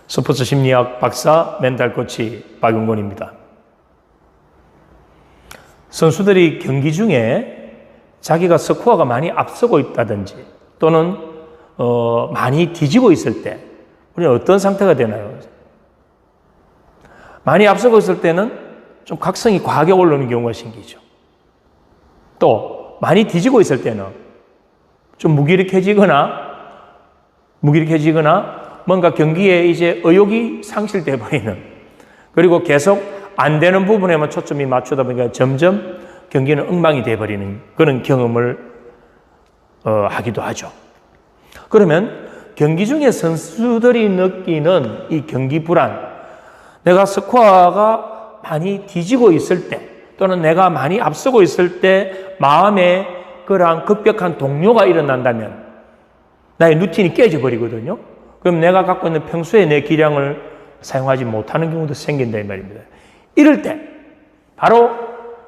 스포츠 심리학 박사 멘탈 코치 박용곤입니다. 선수들이 경기 중에 자기가 스코어가 많이 앞서고 있다든지 또는 많이 뒤지고 있을 때 우리는 어떤 상태가 되나요? 많이 앞서고 있을 때는 좀 각성이 과하게 올라오는 경우가 생기죠. 또 많이 뒤지고 있을 때는 좀 무기력해지거나 뭔가 경기에 이제 의욕이 상실돼 버리는, 그리고 계속 안 되는 부분에만 초점이 맞추다 보니까 점점 경기는 엉망이 돼 버리는 그런 경험을 하기도 하죠. 그러면 경기 중에 선수들이 느끼는 이 경기 불안, 내가 스코어가 많이 뒤지고 있을 때 또는 내가 많이 앞서고 있을 때 마음에 그러한 급격한 동요가 일어난다면 나의 루틴이 깨져버리거든요. 그럼 내가 갖고 있는 평소에 내 기량을 사용하지 못하는 경우도 생긴다 이 말입니다. 이럴 때 바로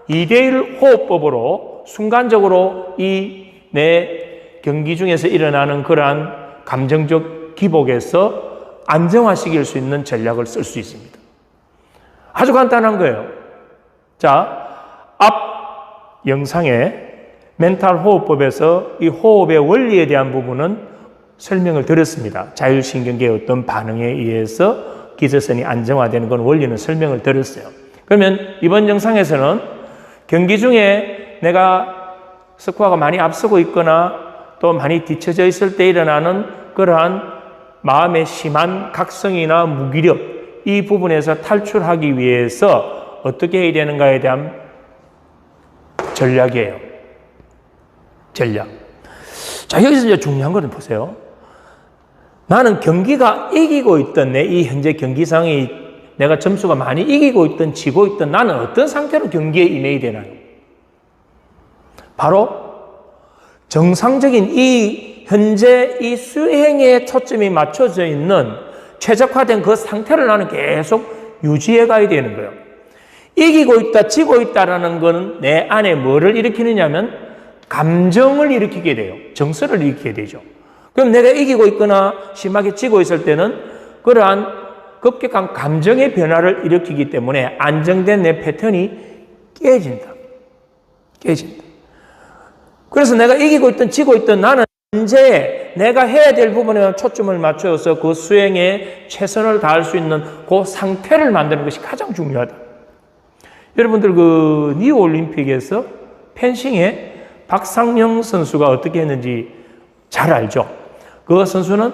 2대1 호흡법으로 순간적으로 이 내 경기 중에서 일어나는 그러한 감정적 기복에서 안정화시킬 수 있는 전략을 쓸 수 있습니다. 아주 간단한 거예요. 자, 앞 영상에 멘탈 호흡법에서 이 호흡의 원리에 대한 부분은 설명을 드렸습니다. 자율신경계의 어떤 반응에 의해서 기저선이 안정화되는 건 원리는 설명을 드렸어요. 그러면 이번 영상에서는 경기 중에 내가 스코어가 많이 앞서고 있거나 또 많이 뒤처져 있을 때 일어나는 그러한 마음의 심한 각성이나 무기력, 이 부분에서 탈출하기 위해서 어떻게 해야 되는가에 대한 전략이에요. 전략. 자, 여기서 이제 중요한 거는 보세요. 나는 경기가 이기고 있던 내 이 현재 경기 상황이 내가 점수가 많이 이기고 있던 지고 있던 나는 어떤 상태로 경기에 임해야 되나요? 바로 정상적인 이 현재 이 수행에 초점이 맞춰져 있는 최적화된 그 상태를 나는 계속 유지해 가야 되는 거예요. 이기고 있다, 지고 있다라는 거는 내 안에 뭐를 일으키느냐면 감정을 일으키게 돼요. 정서를 일으키게 되죠. 그럼 내가 이기고 있거나 심하게 지고 있을 때는 그러한 급격한 감정의 변화를 일으키기 때문에 안정된 내 패턴이 깨진다. 그래서 내가 이기고 있든 지고 있든 나는 현재 내가 해야 될 부분에 초점을 맞춰서 그 수행에 최선을 다할 수 있는 그 상태를 만드는 것이 가장 중요하다. 여러분들 그 리우올림픽에서 펜싱에 박상영 선수가 어떻게 했는지 잘 알죠? 그 선수는,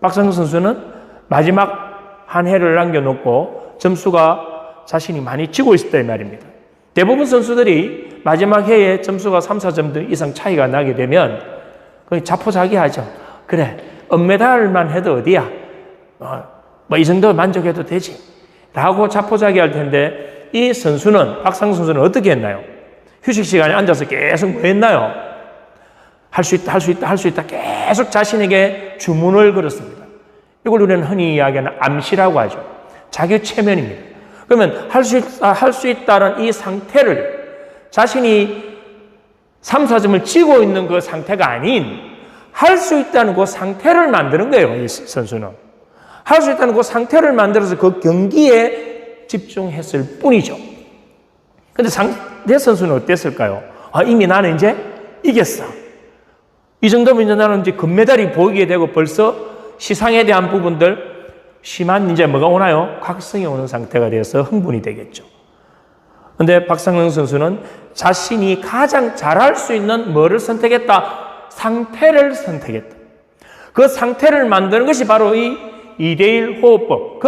박상영 선수는 마지막 한 해를 남겨놓고 점수가 자신이 많이 지고 있었다 이 말입니다. 대부분 선수들이 마지막 해에 점수가 3, 4점 이상 차이가 나게 되면 거의 자포자기하죠. 그래, 은메달만 해도 어디야? 이 정도 만족해도 되지. 라고 자포자기할 텐데 이 선수는, 박상영 선수는 어떻게 했나요? 휴식 시간에 앉아서 계속 뭐 했나요? 할 수 있다. 계속 자신에게 주문을 걸었습니다. 이걸 우리는 흔히 이야기하는 암시라고 하죠. 자기 최면입니다. 그러면 할 수 있다는 이 상태를 자신이 3, 4점을 쥐고 있는 그 상태가 아닌 할 수 있다는 그 상태를 만드는 거예요. 이 선수는. 할 수 있다는 그 상태를 만들어서 그 경기에 집중했을 뿐이죠. 근데 상대 선수는 어땠을까요? 이미 나는 이제 이겼어. 이 정도면 이제 나는 이제 금메달이 보이게 되고 벌써 시상에 대한 부분들 심한 이제 뭐가 오나요? 각성이 오는 상태가 되어서 흥분이 되겠죠. 근데 박상영 선수는 자신이 가장 잘할 수 있는 뭐를 선택했다? 상태를 선택했다. 그 상태를 만드는 것이 바로 이 2대1 호흡법.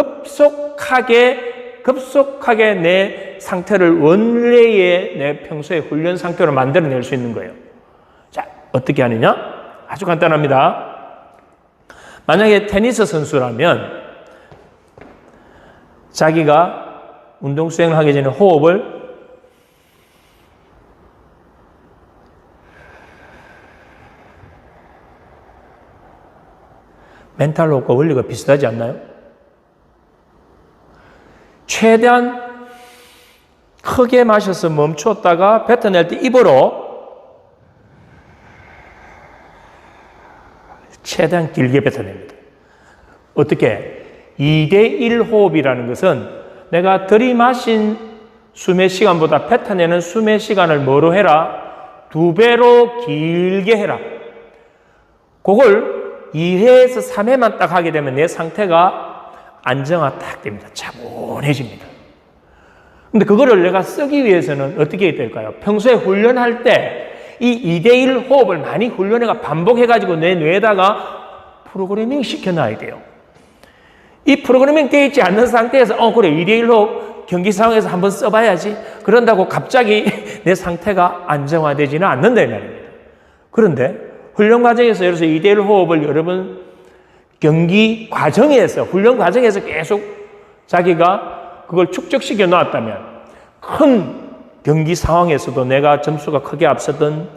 급속하게 내 상태를 원래의 내 평소의 훈련 상태로 만들어낼 수 있는 거예요. 자, 어떻게 하느냐? 아주 간단합니다. 만약에 테니스 선수라면 자기가 운동 수행을 하기 전에 호흡을 멘탈 호흡과 원리가 비슷하지 않나요? 최대한 크게 마셔서 멈췄다가 뱉어낼 때 입으로 최대한 길게 뱉어냅니다. 어떻게? 2대1 호흡이라는 것은 내가 들이마신 숨의 시간보다 뱉어내는 숨의 시간을 뭐로 해라? 2배로 길게 해라. 그걸 2회에서 3회만 딱 하게 되면 내 상태가 안정화 딱 됩니다. 차분해집니다. 근데 그거를 내가 쓰기 위해서는 어떻게 해야 될까요? 평소에 훈련할 때 이 2대1 호흡을 많이 훈련해가 반복해가지고 내 뇌에다가 프로그래밍 시켜놔야 돼요. 이 프로그래밍 되어 있지 않는 상태에서 그래 2대1 호흡 경기 상황에서 한번 써봐야지. 그런다고 갑자기 내 상태가 안정화되지는 않는다 이 말입니다. 그런데 훈련 과정에서 예를 들어서 2대1 호흡을 여러분 경기 과정에서 훈련 과정에서 계속 자기가 그걸 축적시켜 놓았다면 큰 경기 상황에서도 내가 점수가 크게 앞서든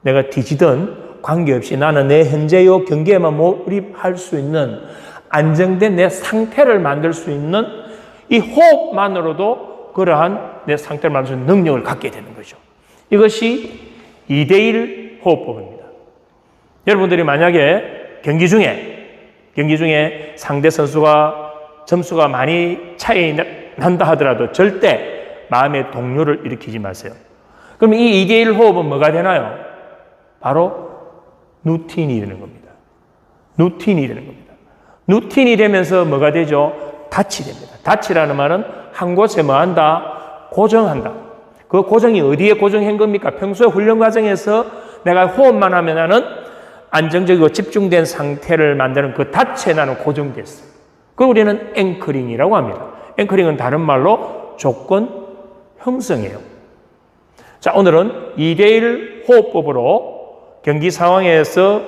내가 뒤지든 관계없이 나는 내 현재의 경기에만 몰입할 수 있는 안정된 내 상태를 만들 수 있는 이 호흡만으로도 그러한 내 상태를 만들 수 있는 능력을 갖게 되는 거죠. 이것이 2대1 호흡법입니다. 여러분들이 만약에 경기 중에 상대 선수가 점수가 많이 차이 난다 하더라도 절대 마음의 동요를 일으키지 마세요. 그럼 이 2대1 호흡은 뭐가 되나요? 바로 루틴이 되는 겁니다. 루틴이 되는 겁니다. 루틴이 되면서 뭐가 되죠? 닻이 됩니다. 닻이라는 말은 한 곳에 뭐 한다? 고정한다. 그 고정이 어디에 고정한 겁니까? 평소에 훈련 과정에서 내가 호흡만 하면 나는 안정적이고 집중된 상태를 만드는 그 닻에 나는 고정됐어요. 그걸 우리는 앵커링이라고 합니다. 앵커링은 다른 말로 조건 형성이에요. 자, 오늘은 2대1 호흡법으로 경기 상황에서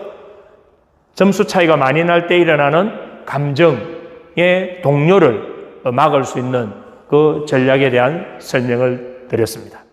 점수 차이가 많이 날 때 일어나는 감정의 동요를 막을 수 있는 그 전략에 대한 설명을 드렸습니다.